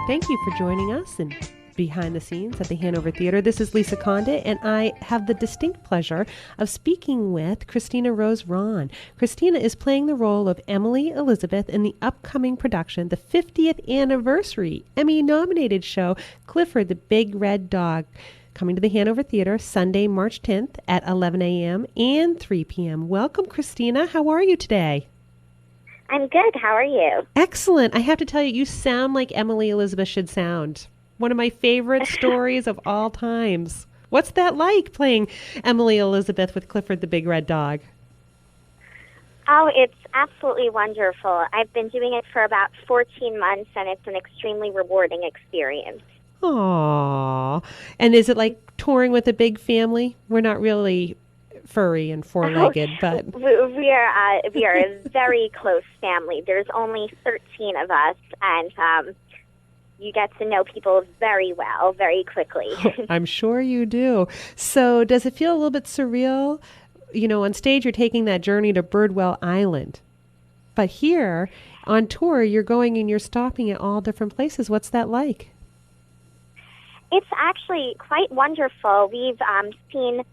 Thank you for joining us and behind the scenes at the Hanover Theatre. This is Lisa Condit, and I have the distinct pleasure of speaking with Christina Rose Rahn. Christina is playing the role of Emily Elizabeth in the upcoming production, the 50th anniversary Emmy-nominated show, Clifford, the Big Red Dog, coming to the Hanover Theatre Sunday, March 10th at 11 a.m. and 3 p.m. Welcome, Christina. How are you today? I'm good. How are you? Excellent. I have to tell you, you sound like Emily Elizabeth should sound. One of my favorite stories of all times. What's that like, playing Emily Elizabeth with Clifford the Big Red Dog? Oh, it's absolutely wonderful. I've been doing it for about 14 months, and it's an extremely rewarding experience. Aww. And is it like touring with a big family? We're not really furry and four-legged, but we are a very close family. There's only 13 of us, and you get to know people very well, very quickly. I'm sure you do. So does it feel a little bit surreal? You know, on stage you're taking that journey to Birdwell Island, but here on tour you're going and you're stopping at all different places. What's that like? It's actually quite wonderful. We've seen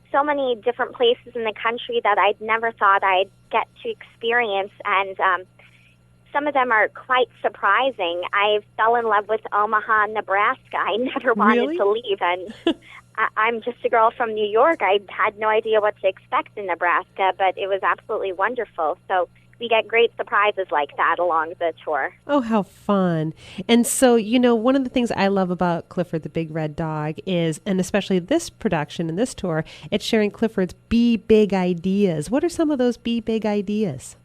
so many different places in the country that I'd never thought I'd get to experience, and some of them are quite surprising. I fell in love with Omaha, Nebraska. I never wanted to leave, and I'm just a girl from New York. I had no idea what to expect in Nebraska, but it was absolutely wonderful. So we get great surprises like that along the tour. Oh, how fun. And so, you know, one of the things I love about Clifford the Big Red Dog is, and especially this production and this tour, it's sharing Clifford's Be Big ideas. What are some of those Be Big ideas?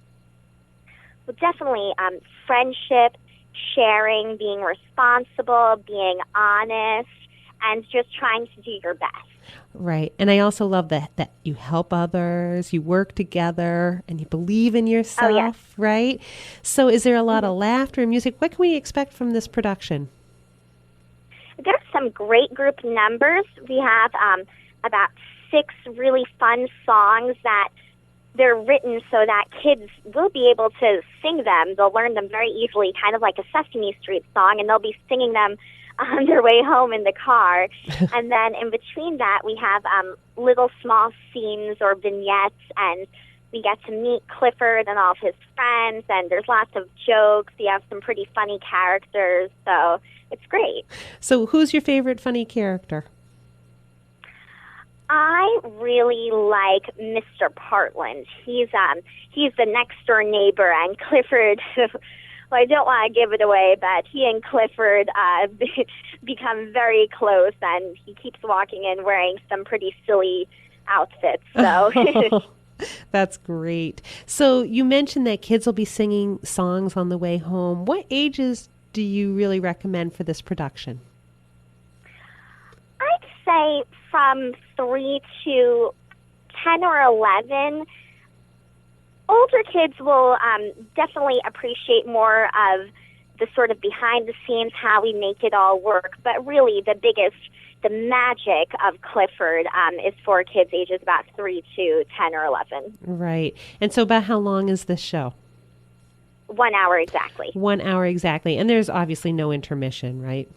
Well, definitely friendship, sharing, being responsible, being honest, and just trying to do your best. Right. And I also love that you help others, you work together, and you believe in yourself, right? So is there a lot of laughter and music? What can we expect from this production? There's some great group numbers. We have about 6 really fun songs that they're written so that kids will be able to sing them. They'll learn them very easily, kind of like a Sesame Street song, and they'll be singing them on their way home in the car. And then in between that, we have little small scenes or vignettes, and we get to meet Clifford and all of his friends, and there's lots of jokes. We have some pretty funny characters, so it's great. So who's your favorite funny character? I really like Mr. Partland. He's the next door neighbor, and Clifford. Well, I don't want to give it away, but he and Clifford become very close, and he keeps walking in wearing some pretty silly outfits. So that's great. So you mentioned that kids will be singing songs on the way home. What ages do you really recommend for this production? I'd say from 3 to 10 or 11. Older kids will definitely appreciate more of the sort of behind the scenes, how we make it all work. But really the magic of Clifford is for kids ages about 3 to 10 or 11. Right. And so about how long is this show? 1 hour exactly. 1 hour exactly. And there's obviously no intermission, right?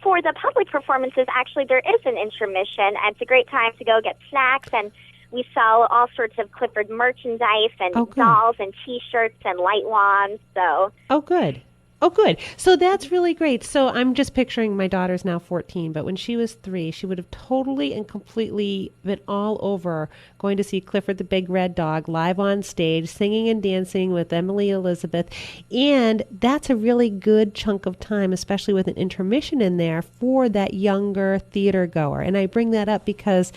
For the public performances, actually, there is an intermission, and it's a great time to go get snacks, and we sell all sorts of Clifford merchandise and dolls and T-shirts and light wands. So. Oh, good. Oh, good. So that's really great. So I'm just picturing my daughter's now 14, but when she was 3, she would have totally and completely been all over going to see Clifford the Big Red Dog live on stage, singing and dancing with Emily Elizabeth. And that's a really good chunk of time, especially with an intermission in there for that younger theater goer. And I bring that up because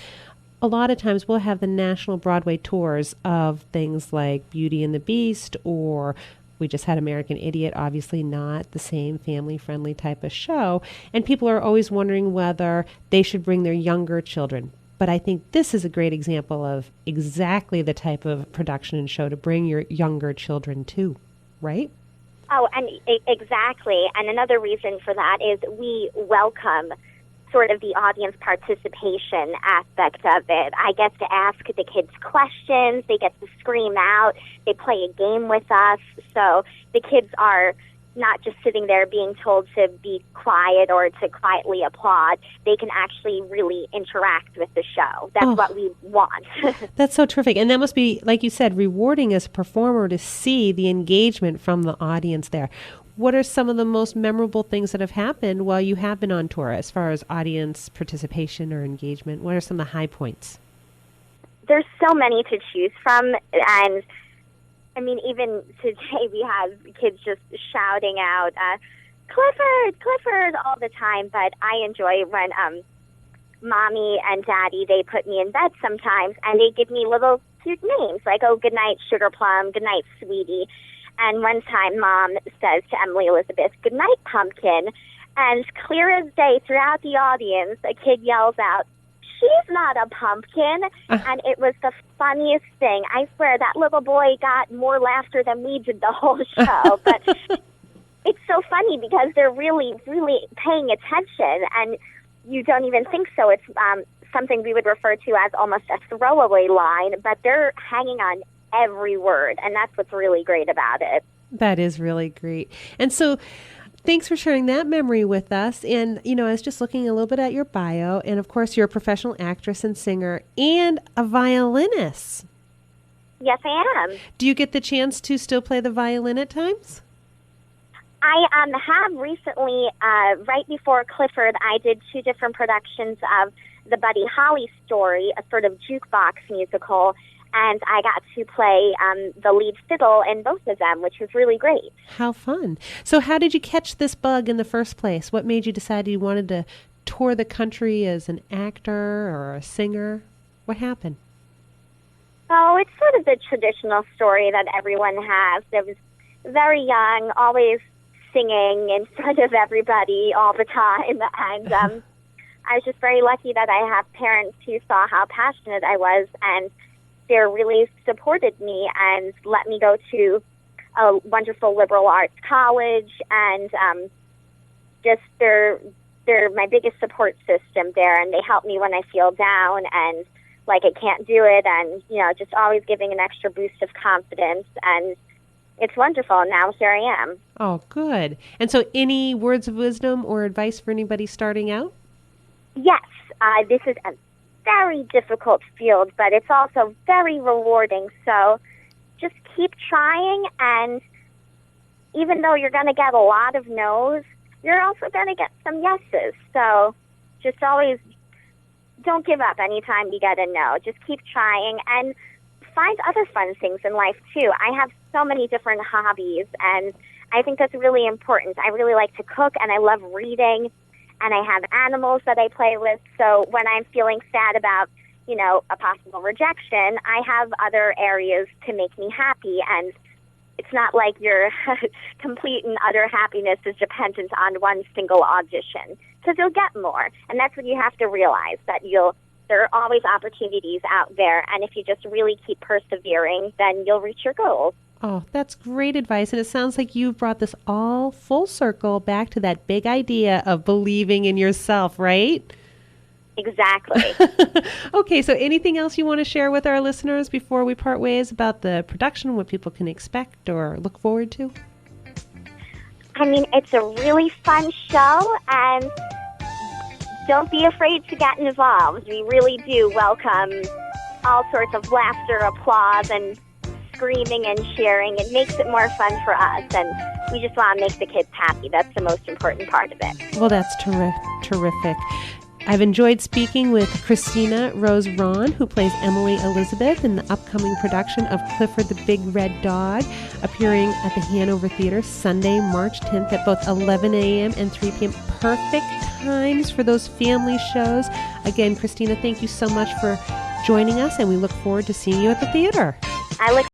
a lot of times we'll have the national Broadway tours of things like Beauty and the Beast, or we just had American Idiot, obviously not the same family-friendly type of show. And people are always wondering whether they should bring their younger children. But I think this is a great example of exactly the type of production and show to bring your younger children to, right? Oh, and exactly. And another reason for that is we welcome sort of the audience participation aspect of it. I get to ask the kids questions. They get to scream out. They play a game with us. So the kids are not just sitting there being told to be quiet or to quietly applaud. They can actually really interact with the show. That's what we want. That's so terrific. And that must be, like you said, rewarding as a performer to see the engagement from the audience there. What are some of the most memorable things that have happened while you have been on tour as far as audience participation or engagement? What are some of the high points? There's so many to choose from, and I mean, even today we have kids just shouting out, Clifford, Clifford, all the time. But I enjoy when Mommy and Daddy, they put me in bed sometimes, and they give me little cute names, like, oh, good night, Sugar Plum, good night, Sweetie. And one time Mom says to Emily Elizabeth, good night, Pumpkin. And clear as day throughout the audience, a kid yells out, she's not a pumpkin. And it was the funniest thing. I swear that little boy got more laughter than we did the whole show. But it's so funny because they're really, really paying attention, and you don't even think so. It's something we would refer to as almost a throwaway line, but they're hanging on every word, and that's what's really great about it. That is really great. And so thanks for sharing that memory with us. And, you know, I was just looking a little bit at your bio, and of course you're a professional actress and singer and a violinist. Yes, I am. Do you get the chance to still play the violin at times? I have recently, right before Clifford, I did 2 different productions of the Buddy Holly story, a sort of jukebox musical, and I got to play the lead fiddle in both of them, which was really great. How fun. So how did you catch this bug in the first place? What made you decide you wanted to tour the country as an actor or a singer? What happened? Oh, it's sort of the traditional story that everyone has. I was very young, always singing in front of everybody all the time, and I was just very lucky that I have parents who saw how passionate I was, and they really supported me and let me go to a wonderful liberal arts college, and just they're my biggest support system there, and they help me when I feel down and like I can't do it, and you know, just always giving an extra boost of confidence, and it's wonderful. And now here I am. Oh, good. And so any words of wisdom or advice for anybody starting out? Yes, this is a very difficult field, but it's also very rewarding. So just keep trying, and even though you're going to get a lot of no's, you're also going to get some yeses. So just always don't give up anytime you get a no. Just keep trying and find other fun things in life, too. I have so many different hobbies, and I think that's really important. I really like to cook, and I love reading, and I have animals that I play with. So when I'm feeling sad about, you know, a possible rejection, I have other areas to make me happy, and it's not like your complete and utter happiness is dependent on one single audition, because you'll get more. And that's what you have to realize, that there are always opportunities out there, and if you just really keep persevering, then you'll reach your goals. Oh, that's great advice. And it sounds like you've brought this all full circle back to that big idea of believing in yourself, right? Exactly. Okay, so anything else you want to share with our listeners before we part ways about the production, what people can expect or look forward to? I mean, it's a really fun show, and don't be afraid to get involved. We really do welcome all sorts of laughter, applause, and screaming and cheering. It makes it more fun for us, and we just want to make the kids happy. That's the most important part of it. Well, that's terrific. I've enjoyed speaking with Christina Rose Rahn, who plays Emily Elizabeth in the upcoming production of Clifford the Big Red Dog, appearing at the Hanover Theatre Sunday, March 10th at both 11 a.m. and 3 p.m. Perfect times for those family shows. Again, Christina, thank you so much for joining us, and we look forward to seeing you at the theater. I look